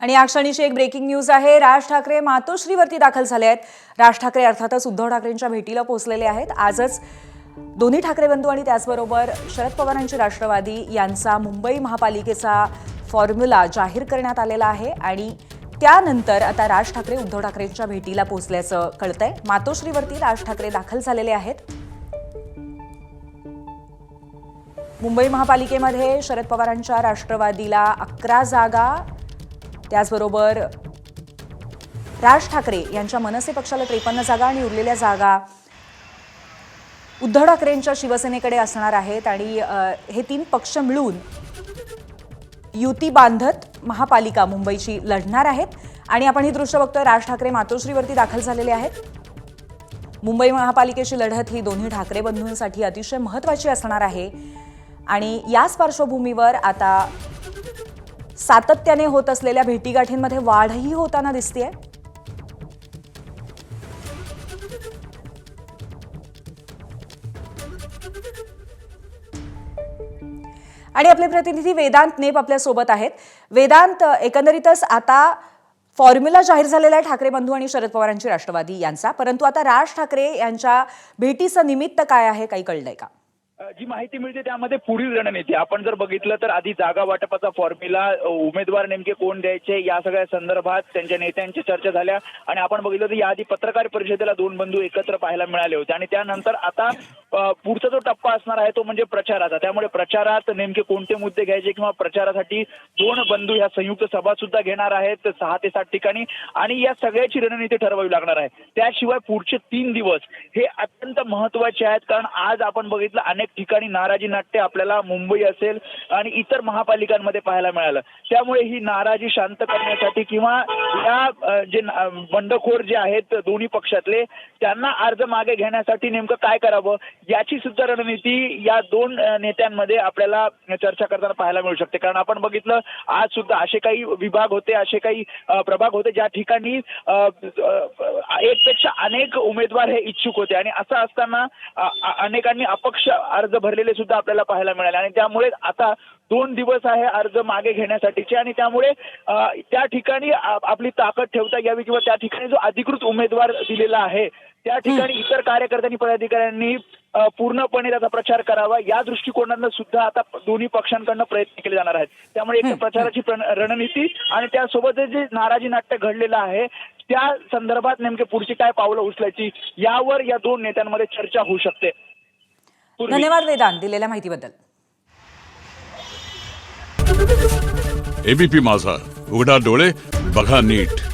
आणि या क्षणीची एक ब्रेकिंग न्यूज आहे। राज ठाकरे मातोश्रीवरती दाखल झाले आहेत। राज ठाकरे अर्थातच उद्धव ठाकरेंच्या भेटीला पोहोचलेले आहेत। आजच दोन्ही ठाकरे बंधू आणि त्याचबरोबर शरद पवारांची राष्ट्रवादी यांचा मुंबई महापालिकेचा फॉर्म्युला जाहीर करण्यात आलेला आहे आणि त्यानंतर आता राज ठाकरे उद्धव ठाकरेंच्या भेटीला पोहोचल्याचं कळतंय। मातोश्रीवरती राज ठाकरे दाखल झालेले आहेत। मुंबई महापालिकेमध्ये शरद पवारांच्या राष्ट्रवादीला 11 जागा, त्याचबरोबर राज ठाकरे यांच्या मनसे पक्षाला 53 जागा आणि उरलेल्या जागा उद्धव ठाकरेंच्या शिवसेनेकडे असणार आहेत आणि हे तीन पक्ष मिळून युती बांधत महापालिका मुंबईची लढणार आहेत। आणि आपण ही दृश्य बघतोय, राज ठाकरे मातोश्रीवरती दाखल झालेले आहेत। मुंबई महापालिकेची लढत ही दोन्ही ठाकरे बंधूंसाठी अतिशय महत्त्वाची असणार आहे आणि याच पार्श्वभूमीवर आता सातत्याने होत असलेल्या भेटीगाठींमध्ये वाढही होताना दिसतेय। आणि आपले प्रतिनिधी वेदांत नेप आपल्या सोबत आहेत। वेदांत, एकंदरीतच आता फॉर्म्युला जाहीर झालेला आहे ठाकरे बंधू आणि शरद पवारांची राष्ट्रवादी यांचा, परंतु आता राज ठाकरे यांच्या भेटीचं निमित्त काय आहे, काही कळलंय का? जी माहिती मिळते त्यामध्ये पुढील रणनीती आपण जर बघितलं तर आधी जागा वाटपाचा फॉर्म्युला, उमेदवार नेमके कोण द्यायचे या सगळ्या संदर्भात त्यांच्या नेत्यांची चर्चा झाल्या आणि आपण बघितलं तर याआधी पत्रकार परिषदेला दोन बंधू एकत्र पाहायला मिळाले होते आणि त्यानंतर आता पुढचा जो टप्पा असणार आहे तो म्हणजे प्रचाराचा। त्यामुळे प्रचारात नेमके कोणते मुद्दे घ्यायचे किंवा प्रचारासाठी दोन बंधू ह्या संयुक्त सभा सुद्धा घेणार आहेत 6 ते 7 ठिकाणी आणि या सगळ्याची रणनीती ठरवावी लागणार आहे। त्याशिवाय पुढचे 3 दिवस हे अत्यंत महत्त्वाचे आहेत, कारण आज आपण बघितलं अनेक ठिकाणी नाराजी नाट्य आपल्याला मुंबई असेल आणि इतर महापालिकांमध्ये पाहायला मिळालं। त्यामुळे ही नाराजी शांत करण्यासाठी किंवा या जे बंडखोर जे आहेत दोन्ही पक्षातले त्यांना अर्ज मागे घेण्यासाठी नेमकं काय करावं याची सुद्धा रणनीती या दोन नेत्यांमध्ये आपल्याला चर्चा करताना पाहायला मिळू शकते। कारण आपण बघितलं आज सुद्धा असे काही विभाग होते, असे काही प्रभाग होते ज्या ठिकाणी एकपेक्षा अनेक उमेदवार हे इच्छुक होते आणि असं असताना अनेकांनी अपक्ष अर्ज भरलेले सुद्धा आपल्याला पाहायला मिळाले आणि त्यामुळे आता 2 दिवस आहे अर्ज मागे घेण्यासाठीचे आणि त्यामुळे त्या ठिकाणी आपली ताकद ठेवता यावी किंवा त्या ठिकाणी जो अधिकृत उमेदवार दिलेला आहे त्या ठिकाणी इतर कार्यकर्त्यांनी पदाधिकाऱ्यांनी पूर्णपणे त्याचा प्रचार करावा या दृष्टिकोनातून सुद्धा आता दोन्ही पक्षांकडून प्रयत्न केले जाणार आहेत। त्यामुळे एक प्रचाराची रणनीती आणि त्यासोबत जे नाराजी नाट्य घडलेलं आहे त्या संदर्भात नेमके पुढची काय पावलं उचलायची यावर या दोन नेत्यांमध्ये चर्चा होऊ शकते। धन्यवाद वेदांत दिलेल्या माहितीबद्दल। एबीपी माझा, उघडा डोळे बघा नीट।